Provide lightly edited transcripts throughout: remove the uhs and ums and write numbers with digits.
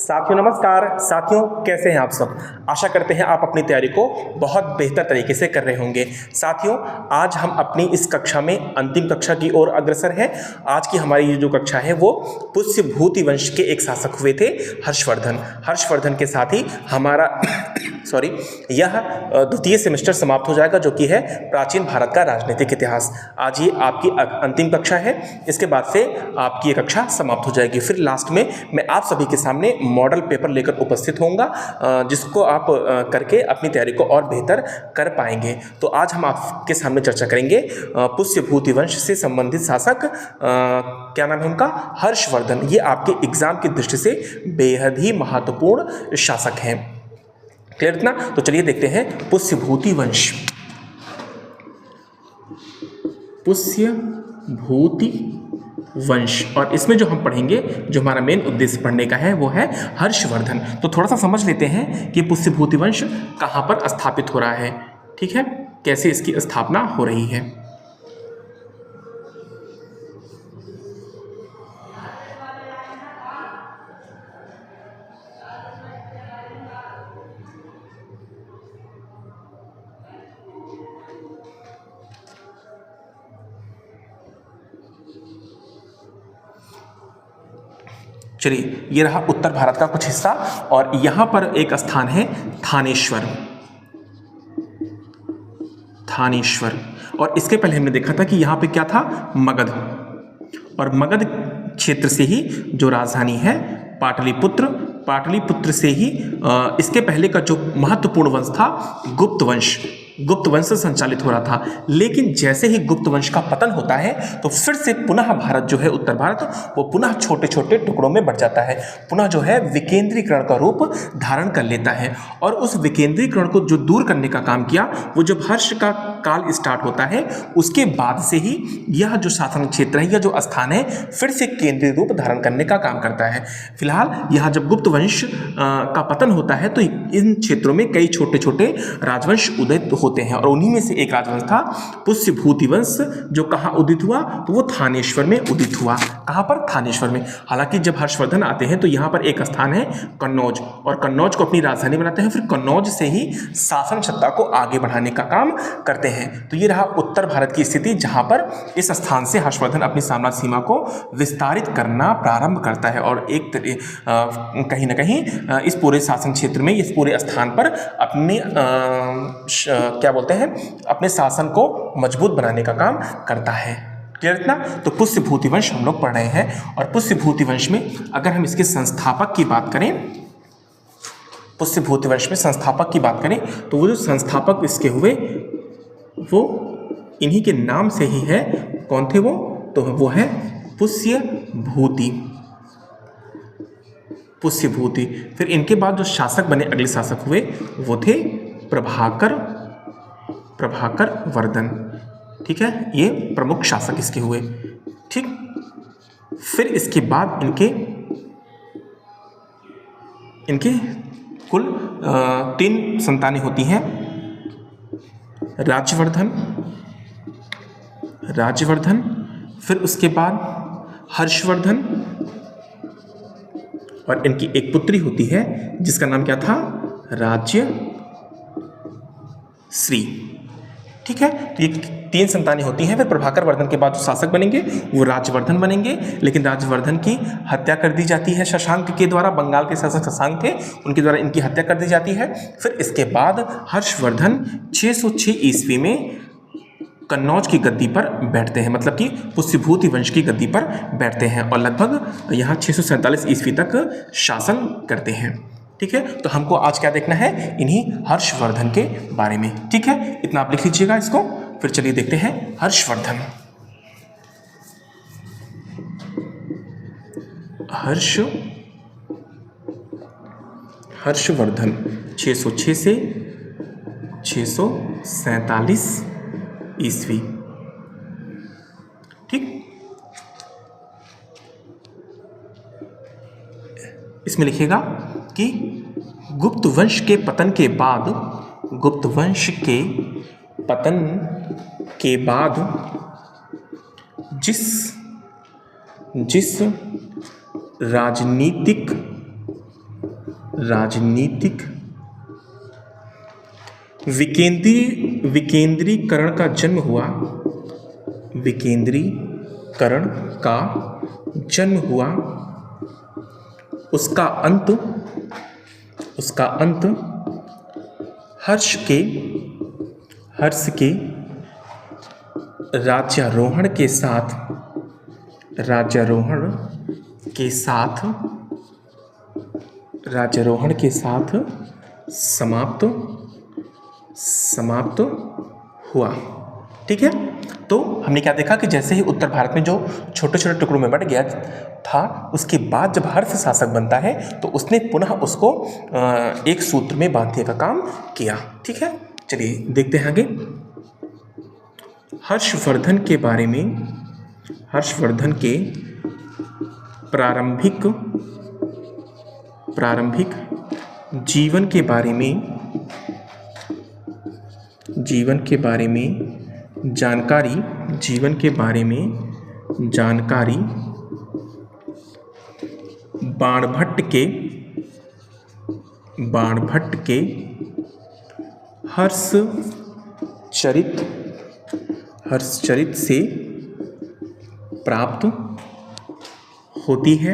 साथियों नमस्कार। साथियों कैसे हैं आप सब। आशा करते हैं आप अपनी तैयारी को बहुत बेहतर तरीके से कर रहे होंगे। साथियों आज हम अपनी इस कक्षा में अंतिम कक्षा की ओर अग्रसर हैं। आज की हमारी ये जो कक्षा है वो पुष्यभूति वंश के एक शासक हुए थे हर्षवर्धन के साथ ही हमारा यह द्वितीय सेमेस्टर समाप्त हो जाएगा, जो कि है प्राचीन भारत का राजनीतिक इतिहास। आज ये आपकी अंतिम कक्षा है, इसके बाद से आपकी ये कक्षा समाप्त हो जाएगी। फिर लास्ट में मैं आप सभी के सामने मॉडल पेपर लेकर उपस्थित होऊंगा, जिसको आप करके अपनी तैयारी को और बेहतर कर पाएंगे। तो आज हम आपके सामने चर्चा करेंगे पुष्यभूति वंश से संबंधित शासक, क्या नाम है उनका, हर्षवर्धन। ये आपके एग्जाम की दृष्टि से बेहद ही महत्वपूर्ण शासक हैं। क्लियर इतना? तो चलिए देखते हैं पुष्यभूति वंश। और इसमें जो हम पढ़ेंगे, जो हमारा मेन उद्देश्य पढ़ने का है वो है हर्षवर्धन। तो थोड़ा सा समझ लेते हैं कि पुष्यभूति वंश कहाँ पर स्थापित हो रहा है, ठीक है, कैसे इसकी स्थापना हो रही है। चलिए, ये रहा उत्तर भारत का कुछ हिस्सा और यहां पर एक स्थान है थानेश्वर। और इसके पहले हमने देखा था कि यहां पे क्या था, मगध। और मगध क्षेत्र से ही जो राजधानी है पाटलिपुत्र से ही इसके पहले का जो महत्वपूर्ण वंश था गुप्त वंश से संचालित हो रहा था। लेकिन जैसे ही गुप्त वंश का पतन होता है तो फिर से पुनः भारत जो है, उत्तर भारत, वो पुनः छोटे छोटे टुकड़ों में बढ़ जाता है, पुनः जो है विकेंद्रीकरण का रूप धारण कर लेता है। और उस विकेंद्रीकरण को जो दूर करने का काम किया, वो जब हर्ष का काल स्टार्ट होता है उसके बाद से ही यह जो शासन क्षेत्र है, यह जो स्थान है, फिर से केंद्रीय रूप धारण करने का काम करता है। फिलहाल यहाँ जब गुप्त वंश का पतन होता है तो इन क्षेत्रों में कई छोटे छोटे राजवंश उदित होते हैं, और उन्हीं में से एक राजवंश था पुष्यभूति वंश, जो कहाँ उदित हुआ, तो वो थानेश्वर में उदित हुआ। कहाँ पर? थानेश्वर में। हालांकि जब हर्षवर्धन आते हैं तो यहाँ पर एक स्थान है कन्नौज, और कन्नौज को अपनी राजधानी बनाते हैं, फिर कन्नौज से ही शासन सत्ता को आगे बढ़ाने का काम करते हैं। तो ये रहा उत्तर भारत की स्थिति, जहाँ पर इस स्थान से हर्षवर्धन अपनी साम्राज्य सीमा को विस्तारित करना प्रारंभ करता है, और एक कहीं ना कहीं इस पूरे शासन क्षेत्र में, इस पूरे स्थान पर अपने क्या बोलते हैं, अपने शासन को मजबूत बनाने का काम करता है। क्लियर इतना? तो पुष्यभूति वंश हम लोग पढ़ रहे हैं। और पुष्यभूति वंश में अगर हम इसके संस्थापक की बात करें, पुष्यभूति वंश में संस्थापक की बात करें, तो वो जो संस्थापक इसके हुए वो इन्हीं के नाम से ही है। कौन थे वो? तो वो है पुष्यभूति। फिर इनके बाद जो शासक बने, अगले शासक हुए, वो थे प्रभाकर वर्धन। ठीक है, ये प्रमुख शासक इसके हुए। ठीक, फिर इसके बाद इनके कुल 3 संतानें होती हैं, राज्यवर्धन, फिर उसके बाद हर्षवर्धन, और इनकी एक पुत्री होती है जिसका नाम क्या था, राज्यश्री। ठीक है, तो ये 3 संतानें होती हैं। फिर प्रभाकर वर्धन के बाद जो शासक बनेंगे वो राज्यवर्धन बनेंगे, लेकिन राज्यवर्धन की हत्या कर दी जाती है शशांक के द्वारा। बंगाल के शासक शशांक थे, उनके द्वारा इनकी हत्या कर दी जाती है। फिर इसके बाद हर्षवर्धन 606 ईस्वी में कन्नौज की गद्दी पर बैठते हैं, मतलब कि पुष्यभूति वंश की गद्दी पर बैठते हैं, और लगभग यहाँ 647 ईस्वी तक शासन करते हैं। ठीक है, तो हमको आज क्या देखना है, इन्हीं हर्षवर्धन के बारे में। ठीक है, इतना आप लिख लीजिएगा इसको। फिर चलिए देखते हैं हर्षवर्धन। 606 से 647 ईस्वी। ठीक, इसमें लिखिएगा कि गुप्त वंश के पतन के बाद जिस राजनीतिक राजनीतिक विकेंद्रीकरण का जन्म हुआ, विकेंद्रीकरण का जन्म हुआ, उसका अंत हर्ष के राज्यारोहण के साथ समाप्त हुआ। ठीक है, तो हमने क्या देखा कि जैसे ही उत्तर भारत में जो छोटे छोटे टुकड़ों में बट गया था, उसके बाद जब हर्ष शासक बनता है तो उसने पुनः उसको एक सूत्र में बांधने का काम किया। ठीक है, चलिए देखते हैं आगे। हर्षवर्धन के प्रारंभिक जीवन के बारे में जानकारी बाणभट्ट के हर्षचरित से प्राप्त होती है।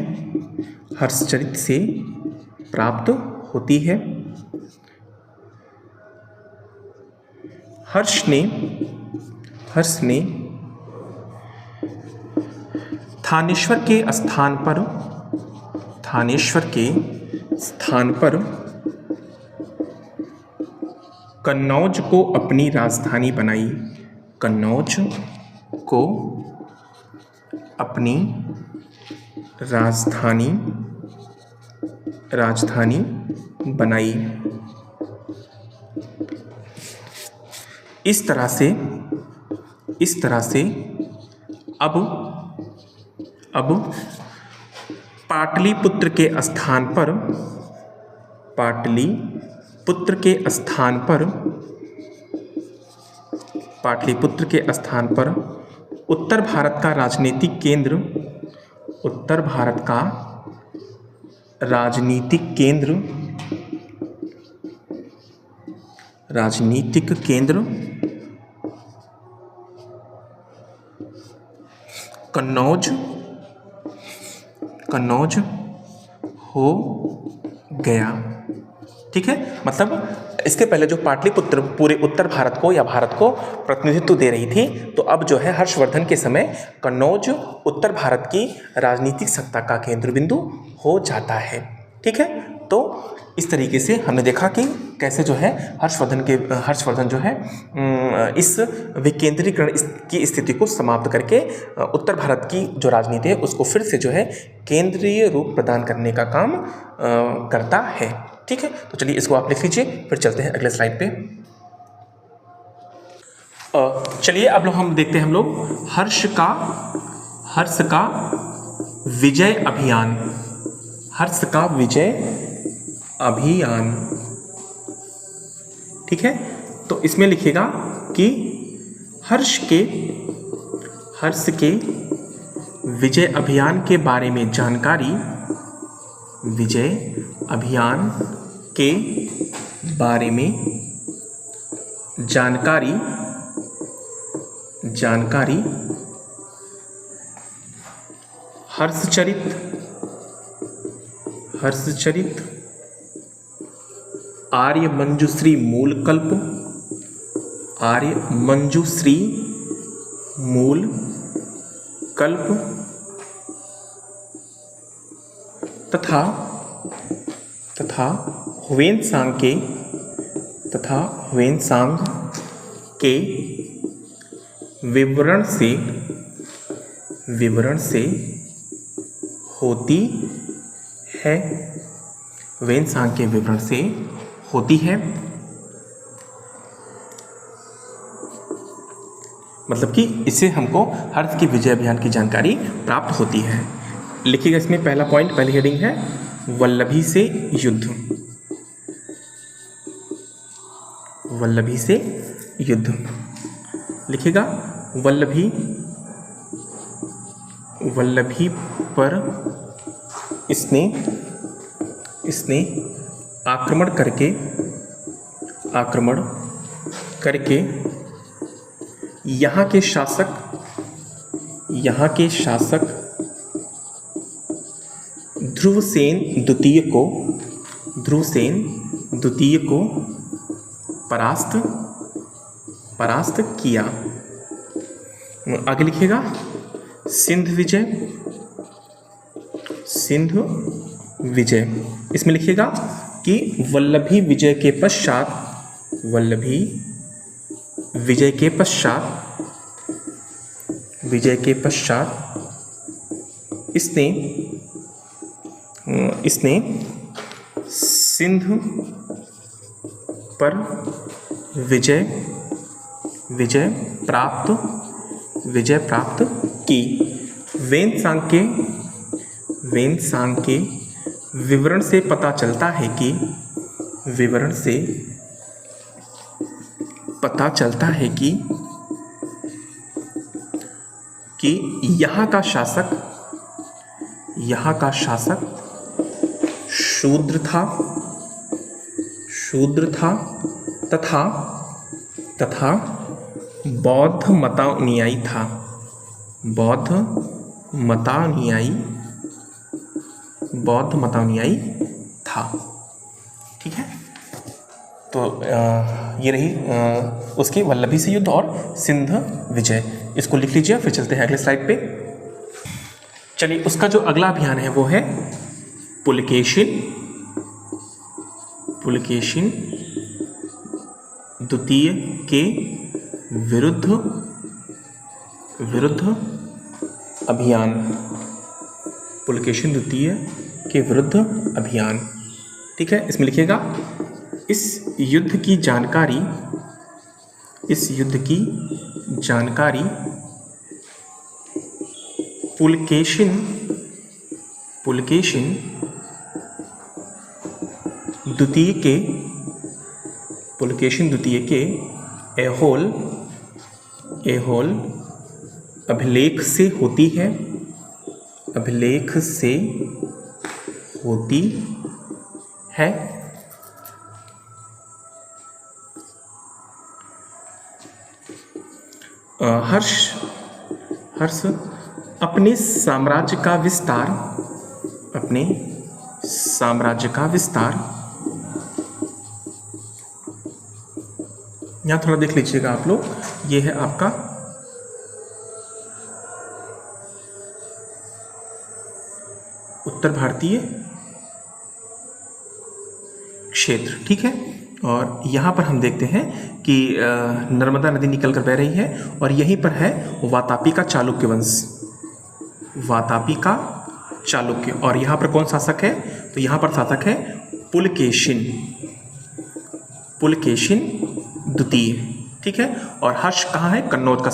हर्ष ने थानेश्वर के स्थान पर कन्नौज को अपनी राजधानी बनाई। राजधानी बनाई। इस तरह से अब पाटलिपुत्र के स्थान पर उत्तर भारत का राजनीतिक केंद्र कन्नौज हो गया। ठीक है, मतलब इसके पहले जो पाटलिपुत्र पूरे उत्तर भारत को या भारत को प्रतिनिधित्व दे रही थी, तो अब जो है हर्षवर्धन के समय कन्नौज उत्तर भारत की राजनीतिक सत्ता का केंद्र बिंदु हो जाता है। ठीक है, तो इस तरीके से हमने देखा कि कैसे जो है हर्षवर्धन जो है इस विकेंद्रीकरण की स्थिति को समाप्त करके उत्तर भारत की जो राजनीति है उसको फिर से जो है केंद्रीय रूप प्रदान करने का काम करता है। ठीक है, तो चलिए इसको आप लिख लीजिए, फिर चलते हैं अगले स्लाइड पे। चलिए अब हम देखते हैं हर्ष का विजय अभियान। ठीक है, तो इसमें लिखिएगा कि हर्ष के विजय अभियान के बारे में जानकारी हर्षचरित आर्यमंजूश्री मूलकल्प तथा ह्वेनसांग के विवरण से होती है। ह्वेनसांग के विवरण से होती है, मतलब कि इससे हमको हर्ष की विजय अभियान की जानकारी प्राप्त होती है। लिखिएगा इसमें पहला पॉइंट, पहली हेडिंग है वल्लभी से युद्ध। लिखिएगा वल्लभी पर इसने आक्रमण करके यहाँ के शासक ध्रुवसेन द्वितीय को परास्त किया। आगे लिखिएगा सिंध विजय। इसमें लिखिएगा कि वल्लभी विजय के पश्चात इसने सिंध पर विजय प्राप्त की। वेनसांग के विवरण से पता चलता है कि यहाँ का शासक शूद्र था तथा बौद्ध मतानुयायी था। ठीक है, तो ये रही उसकी वल्लभी से युद्ध और सिंध विजय। इसको लिख लीजिए, फिर चलते हैं अगले स्लाइड पे। चलिए, उसका जो अगला अभियान है वो है पुलकेशिन द्वितीय के विरुद्ध अभियान। पुलकेशिन द्वितीय के विरुद्ध अभियान। ठीक है, इसमें लिखिएगा इस युद्ध की जानकारी पुलकेशिन द्वितीय के ऐहोल अभिलेख से होती है। हर्ष अपने साम्राज्य का विस्तार यहाँ थोड़ा देख लीजिएगा आप लोग। ये है आपका उत्तर भारतीय क्षेत्र। ठीक है, और यहाँ पर हम देखते हैं कि नर्मदा नदी निकल कर बह रही है और यहीं पर है वातापी का चालुक्य वंश, और यहाँ पर कौन शासक है? तो यहाँ पर शासक है पुलकेशिन द्वितीय। ठीक है, और हर्ष कहाँ है? कन्नौज का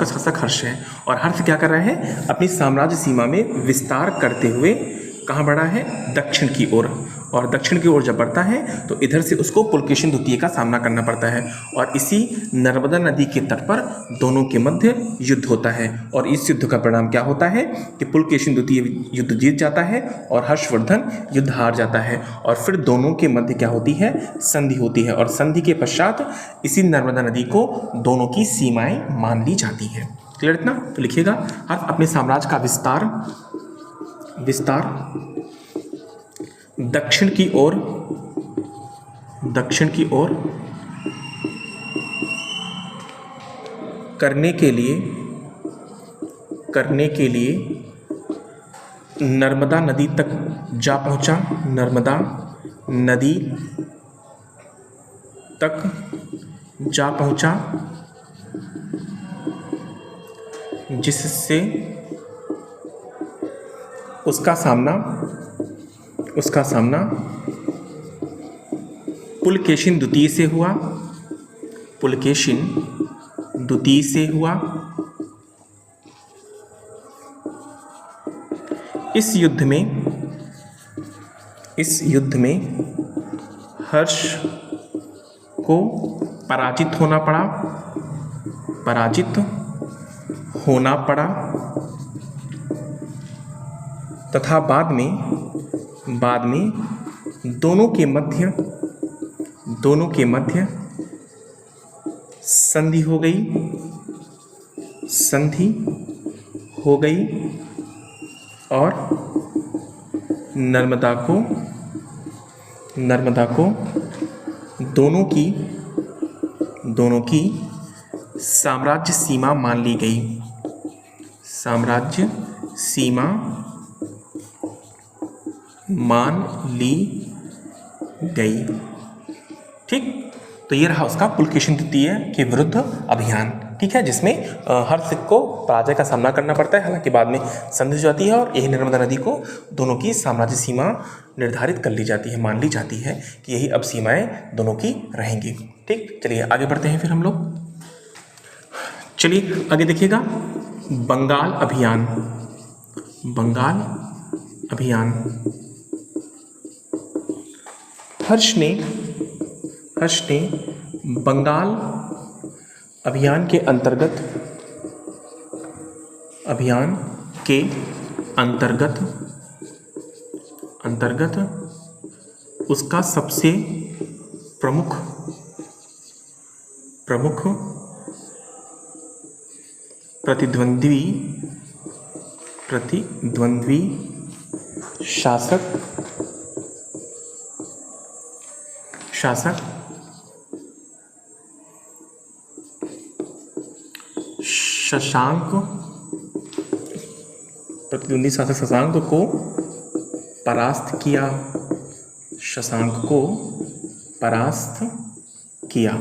शासक हर्ष है। और हर्ष क्या कर रहा है? अपनी साम्राज्य सीमा में विस्तार करते हुए कहाँ बढ़ा है? दक्षिण की ओर। और दक्षिण की ओर जब बढ़ता है तो इधर से उसको पुलकेशिन द्वितीय का सामना करना पड़ता है। और इसी नर्मदा नदी के तट पर दोनों के मध्य युद्ध होता है। और इस युद्ध का परिणाम क्या होता है कि पुलकेशिन द्वितीय युद्ध जीत जाता है और हर्षवर्धन युद्ध हार जाता है। और फिर दोनों के मध्य क्या होती है? संधि होती है। और संधि के पश्चात इसी नर्मदा नदी को दोनों की सीमाएं मान ली जाती हैं। क्लियर इतना? तो लिखिएगा, हर्ष अपने साम्राज्य का विस्तार दक्षिण की ओर करने के लिए नर्मदा नदी तक जा पहुंचा। नर्मदा नदी तक जा पहुंचा, जिससे उसका सामना पुलकेशिन द्वितीय से हुआ। इस युद्ध में हर्ष को पराजित होना पड़ा तथा बाद में दोनों के मध्य संधि हो गई और नर्मदा को दोनों की साम्राज्य सीमा मान ली गई। साम्राज्य सीमा मान ली गई। ठीक, तो ये रहा उसका पुलकेशिन तृतीय के विरुद्ध अभियान। ठीक है, जिसमें हर्ष को पराजय का सामना करना पड़ता है, हालांकि बाद में संधि हो जाती है और यही नर्मदा नदी को दोनों की साम्राज्य सीमा निर्धारित कर ली जाती है, मान ली जाती है कि यही अब सीमाएं दोनों की रहेंगी। ठीक, चलिए आगे बढ़ते हैं फिर हम लोग। चलिए आगे देखिएगा, बंगाल अभियान। हर्ष ने बंगाल अभियान के अंतर्गत उसका सबसे प्रमुख प्रतिद्वंद्वी शासक शशांक को परास्त किया।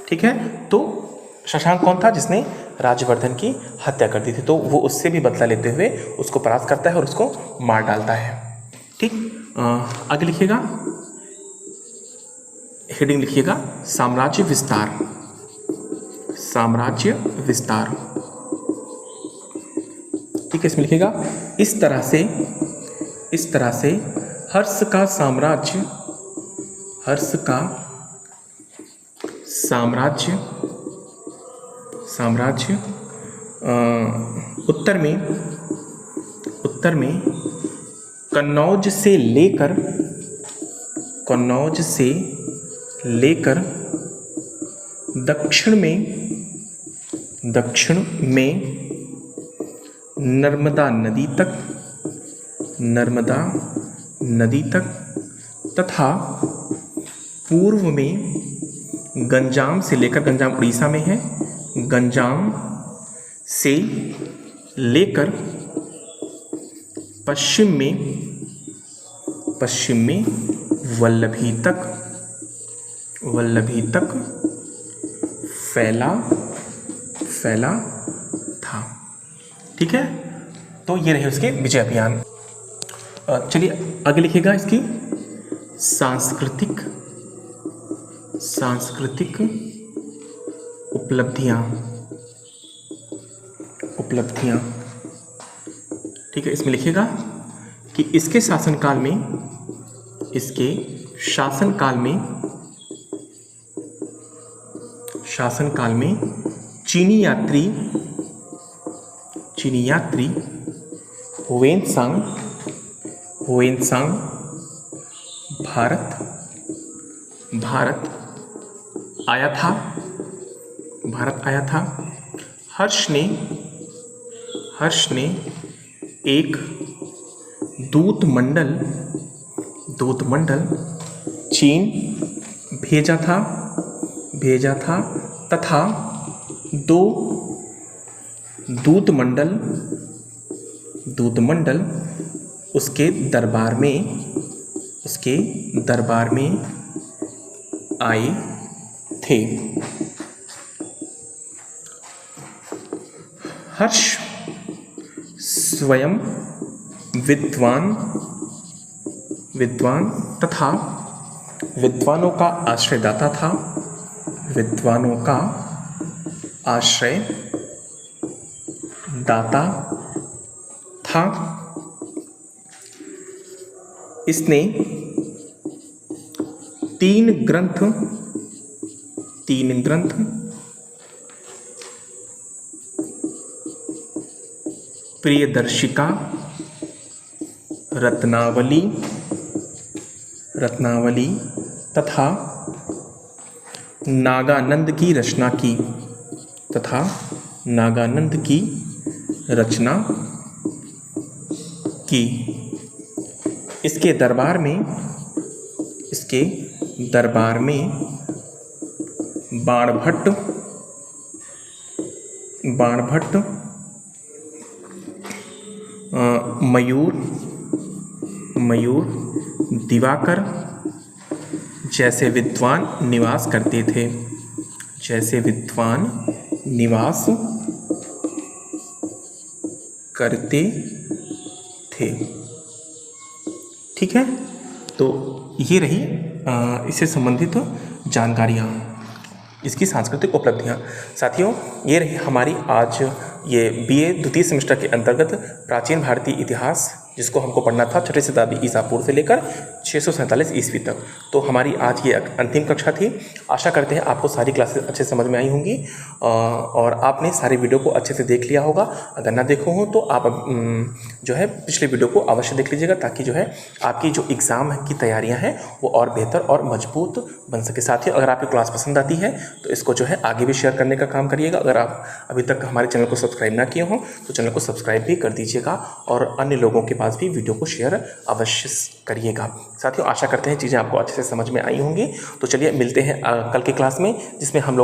ठीक है, तो शशांक कौन था? जिसने राज्यवर्धन की हत्या कर दी थी, तो वो उससे भी बदला लेते हुए उसको परास्त करता है और उसको मार डालता है। ठीक, आगे लिखिएगा, हेडिंग लिखिएगा, साम्राज्य विस्तार। ठीक है, इसमें लिखिएगा, इस तरह से हर्ष का साम्राज्य उत्तर में कन्नौज से लेकर दक्षिण में नर्मदा नदी तक तथा पूर्व में गंजाम से लेकर, गंजाम उड़ीसा में है, गंजाम से लेकर पश्चिम में वल्लभी तक फैला था। ठीक है, तो ये रहे उसके विजय अभियान। चलिए आगे लिखिएगा, इसकी सांस्कृतिक उपलब्धियां। ठीक है, इसमें लिखिएगा कि इसके शासनकाल में चीनी यात्री हुएनसांग भारत आया था। हर्ष ने एक दूत मंडल चीन भेजा था तथा 2 दूत मंडल उसके दरबार में आए थे। हर्ष स्वयं विद्वान तथा विद्वानों का आश्रयदाता था। इसने 3 ग्रंथ प्रियदर्शिका, रत्नावली तथा नागानंद की रचना की। इसके दरबार में बाणभट्ट मयूर दिवाकर जैसे विद्वान निवास करते थे। ठीक है, तो ये रही इससे संबंधित जानकारियाँ, इसकी सांस्कृतिक उपलब्धियाँ। साथियों, ये रही हमारी आज ये बीए द्वितीय सेमेस्टर के अंतर्गत प्राचीन भारतीय इतिहास, जिसको हमको पढ़ना था 6वीं शताब्दी ईसा पूर्व से लेकर 647 ईस्वी तक। तो हमारी आज ये अंतिम कक्षा थी। आशा करते हैं आपको सारी क्लासेस अच्छे समझ में आई होंगी और आपने सारे वीडियो को अच्छे से देख लिया होगा। अगर ना देखो हो तो आप जो है पिछले वीडियो को अवश्य देख लीजिएगा, ताकि जो है आपकी जो एग्ज़ाम की तैयारियाँ हैं वो और बेहतर और मजबूत बन सके। साथियों, अगर आपकी क्लास पसंद आती है तो इसको जो है आगे भी शेयर करने का काम करिएगा। अगर आप अभी तक हमारे चैनल को सब्सक्राइब ना किए हों तो चैनल को सब्सक्राइब भी कर दीजिएगा और अन्य लोगों के पास भी वीडियो को शेयर अवश्य करिएगा। साथियों, आशा करते हैं चीज़ें आपको अच्छे से समझ में आई होंगी। तो चलिए मिलते हैं कल की क्लास में, जिसमें हम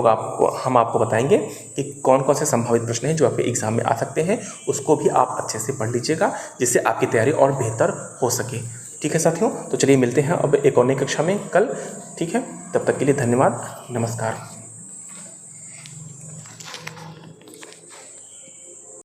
आपको बताएंगे कि कौन कौन से संभावित प्रश्न हैं जो आपके एग्जाम में आ सकते हैं। उसको भी आप अच्छे से पढ़ लीजिएगा, जिससे आपकी तैयारी और बेहतर हो सके। ठीक है साथियों, तो चलिए मिलते हैं अब एक और नई कक्षा में कल। ठीक है, तब तक के लिए धन्यवाद, नमस्कार।